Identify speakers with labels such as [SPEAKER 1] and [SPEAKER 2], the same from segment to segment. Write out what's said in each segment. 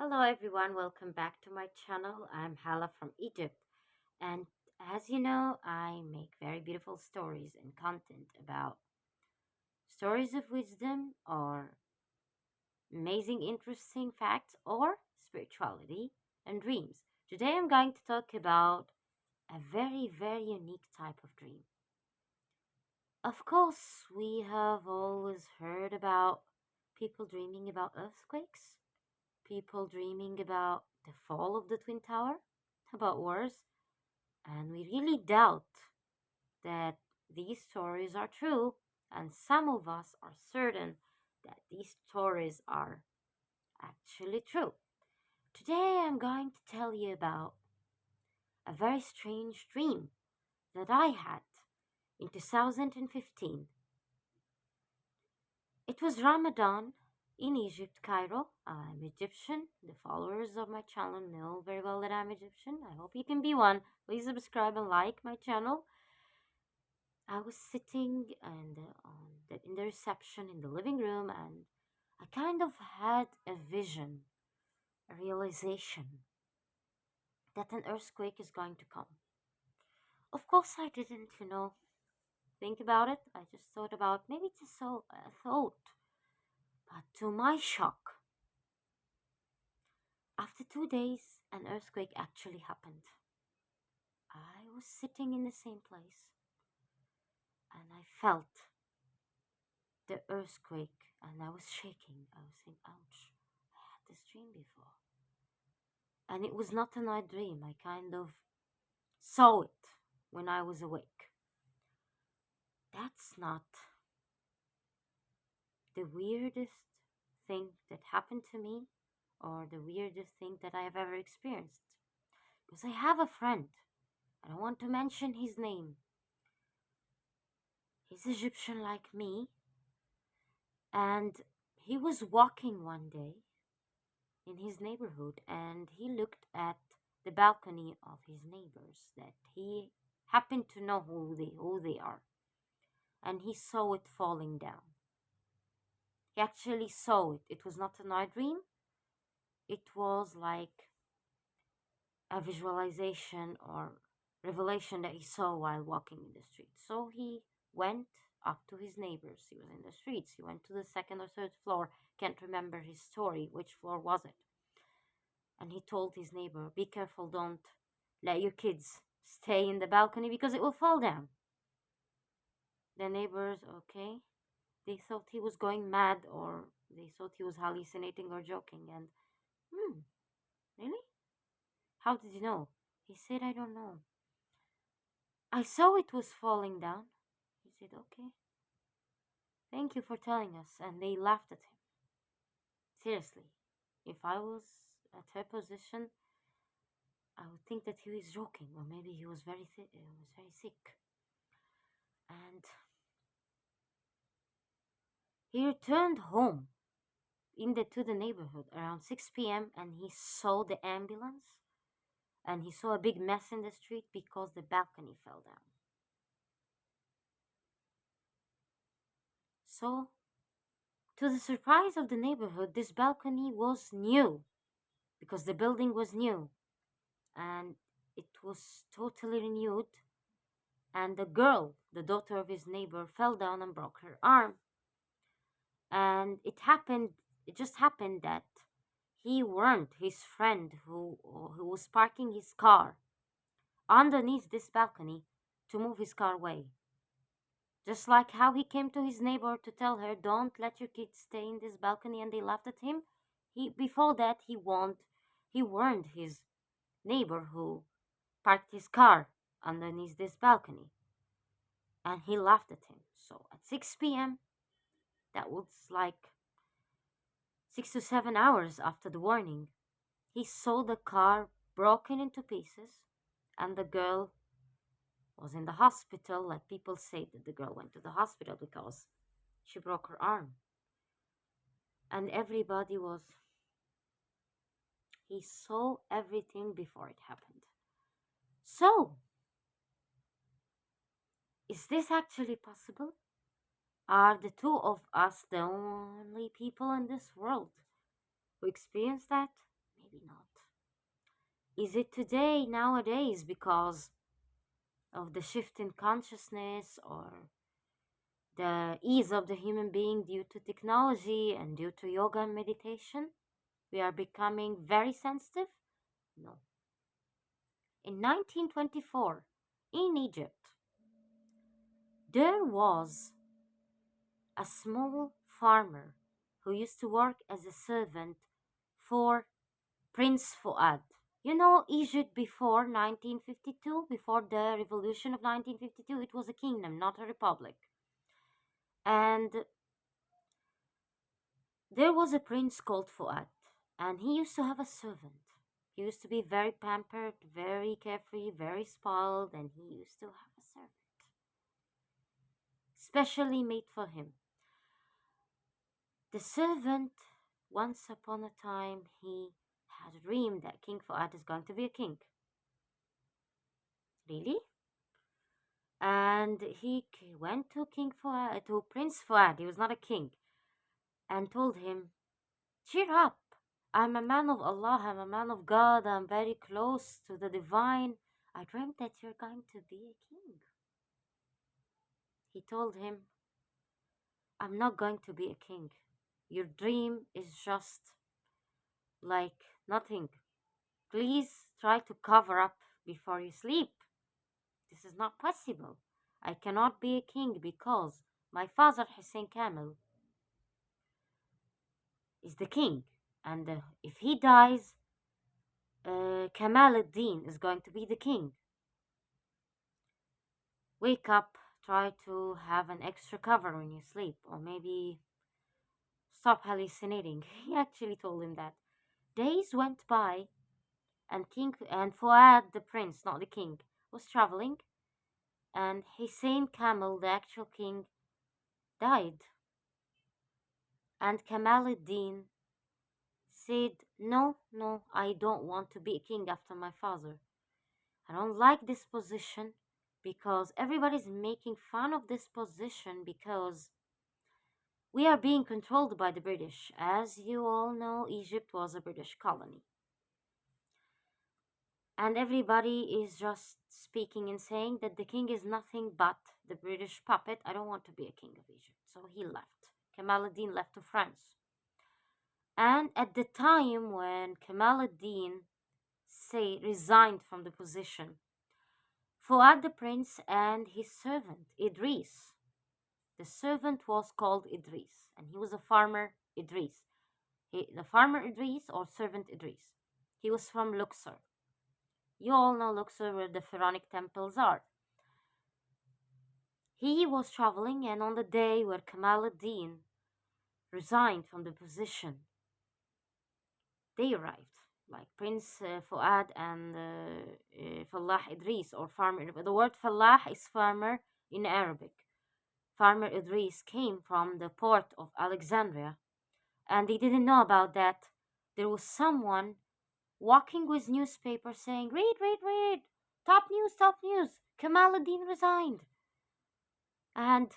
[SPEAKER 1] Hello everyone, welcome back to my channel. I'm Hala from Egypt, and as you know, I make very beautiful stories and content about stories of wisdom or amazing interesting facts or spirituality and dreams. Today I'm going to talk about a very unique type of dream. Of course, we have always heard about people dreaming about earthquakes, people dreaming about the fall of the Twin Tower, about wars, and we really doubt that these stories are true, and some of us are certain that these stories are actually true. Today I'm going to tell you about a very strange dream that I had in 2015. It was Ramadan in Egypt, Cairo. I'm Egyptian. The followers of my channel know very well that I'm Egyptian. I hope you can be one. Please subscribe and like my channel. I was sitting in the reception in the living room, and I kind of had a vision, a realization that an earthquake is going to come. Of course, I didn't, think about it. I just thought about maybe it's a thought. But to my shock, after 2 days, an earthquake actually happened. I was sitting in the same place and I felt the earthquake and I was shaking. I was saying, ouch, I had this dream before. And it was not a night dream. I kind of saw it when I was awake. That's not the weirdest thing that happened to me or the weirdest thing that I have ever experienced. Because I have a friend, and I want to mention his name. He's Egyptian like me, and he was walking one day in his neighborhood and he looked at the balcony of his neighbors that he happened to know who they are, and he saw it falling down. He actually saw it. It was not a night dream. It was like a visualization or revelation that he saw while walking in the street. So he went up to his neighbors. He was in the streets. He went to the second or third floor. Can't remember his story. Which floor was it? And he told his neighbor, be careful, don't let your kids stay in the balcony because it will fall down. The neighbors, okay, they thought he was going mad or they thought he was hallucinating or joking. And, really? How did you know? He said, I don't know. I saw it was falling down. He said, okay, thank you for telling us. And they laughed at him. Seriously, if I was at her position, I would think that he was joking, or maybe he was very sick. And he returned home to the neighborhood around 6 p.m. and he saw the ambulance and he saw a big mess in the street because the balcony fell down. So, to the surprise of the neighborhood, this balcony was new because the building was new and it was totally renewed. And the girl, the daughter of his neighbor, fell down and broke her arm. And it just happened that he warned his friend who was parking his car underneath this balcony to move his car away. Just like how he came to his neighbor to tell her, don't let your kids stay in this balcony, and they laughed at him. Before that he warned his neighbor who parked his car underneath this balcony, and he laughed at him. So at 6 p.m., that was like 6 to 7 hours after the warning, he saw the car broken into pieces, and the girl was in the hospital. Like, people say that the girl went to the hospital because she broke her arm. And he saw everything before it happened. So, is this actually possible? Are the two of us the only people in this world who experience that? maybe not. Is it today, nowadays, because of the shift in consciousness or the ease of the human being due to technology and due to yoga and meditation? We are becoming very sensitive? No. In 1924, in Egypt, there was a small farmer who used to work as a servant for Prince Fuad. You know, Egypt before 1952, before the revolution of 1952, it was a kingdom, not a republic. And there was a prince called Fuad, and he used to have a servant. He used to be very pampered, very carefree, very spoiled, and he used to have a servant, specially made for him. The servant, once upon a time, he had a dream that King Fuad is going to be a king. Really? And he went to King Fuad, to Prince Fuad, he was not a king, and told him, "Cheer up, I'm a man of Allah, I'm a man of God, I'm very close to the divine. I dreamt that you're going to be a king." He told him, "I'm not going to be a king. Your dream is just like nothing. Please try to cover up before you sleep. This is not possible. I cannot be a king because my father Hussein Kamel is the king, and if he dies, Kamal ad-Din is going to be the king. Wake up, try to have an extra cover when you sleep, or maybe stop hallucinating." He actually told him that. Days went by, and King and Fuad the prince, not the king, was traveling, and Hussein Kamel, the actual king, died. And Kamal ad-Din said, "No, no, I don't want to be a king after my father. I don't like this position because everybody's making fun of this position because we are being controlled by the British. As you all know, Egypt was a British colony. And everybody is just speaking and saying that the king is nothing but the British puppet. I don't want to be a king of Egypt." So he left. Kamal ad-Din left to France. And at the time when Kamal ad-Din resigned from the position, Fuad the prince and his servant Idris, the servant was called Idris, and he was a farmer Idris. The farmer Idris or servant Idris. He was from Luxor. You all know Luxor, where the pharaonic temples are. He was traveling, and on the day where Kamal ad-Din resigned from the position, they arrived, like Prince Fuad and Fallah Idris, or farmer. The word Fallah is farmer in Arabic. Farmer Idris came from the port of Alexandria, and they didn't know about that. There was someone walking with newspaper saying, "Read, read, read! Top news, top news! Kamal ad-Din resigned." And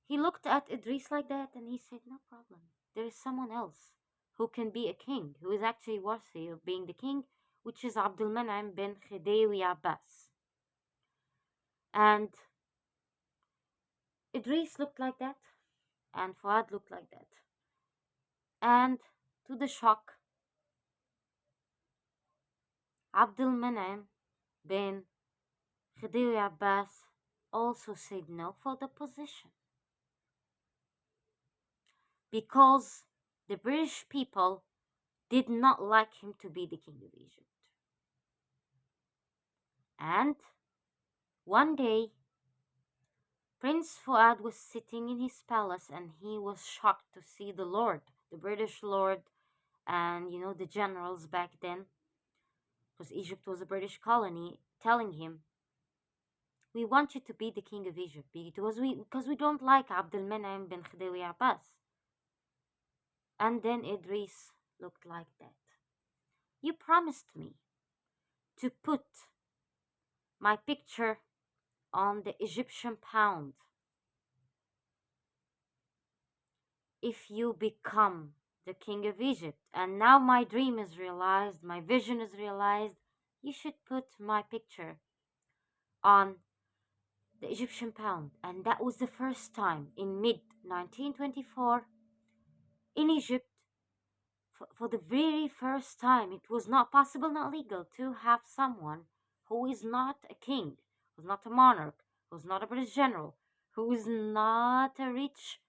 [SPEAKER 1] he looked at Idris like that and he said, "No problem. There is someone else who can be a king, who is actually worthy of being the king, which is Abdul Man'am bin Khidewi Abbas." And Idris looked like that, and Fuad looked like that. And to the shock, Abdul Man'am bin Khidewi Abbas also said no for the position because the British people did not like him to be the king of Egypt. And one day, Prince Fuad was sitting in his palace and he was shocked to see the Lord, the British Lord, and the generals back then, because Egypt was a British colony, telling him, "We want you to be the king of Egypt because we don't like Abdul Man'am bin Khidewi Abbas." And then Idris looked like that. "You promised me to put my picture on the Egyptian pound if you become the king of Egypt. And now my dream is realized, my vision is realized. You should put my picture on the Egyptian pound. And that was the first time in mid 1924 in Egypt. For the very first time, it was not possible, not legal, to have someone who is not a king, who's not a monarch, who's not a British general, who is not a rich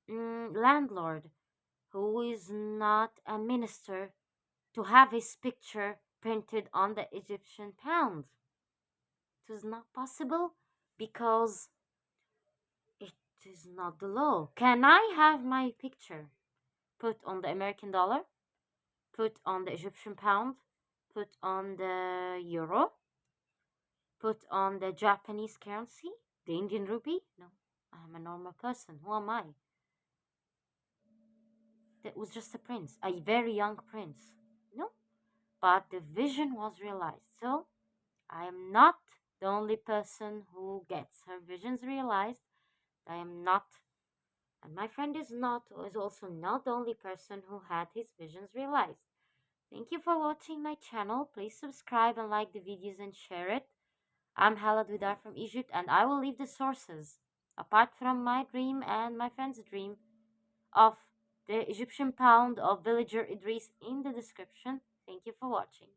[SPEAKER 1] landlord, who is not a minister, to have his picture printed on the Egyptian pound. It was not possible because it is not the law. Can I have my picture put on the American dollar, put on the Egyptian pound, put on the euro, put on the Japanese currency, the Indian rupee? No, I'm a normal person. Who am I? That was just a prince, a very young prince. No, but the vision was realized. So I am not the only person who gets her visions realized. I am not, and my friend is not, is also not the only person who had his visions realized. Thank you for watching my channel. Please subscribe and like the videos and share it. I'm Halad Widar from Egypt, and I will leave the sources, apart from my dream and my friend's dream, of the Egyptian pound of villager Idris in the description. Thank you for watching.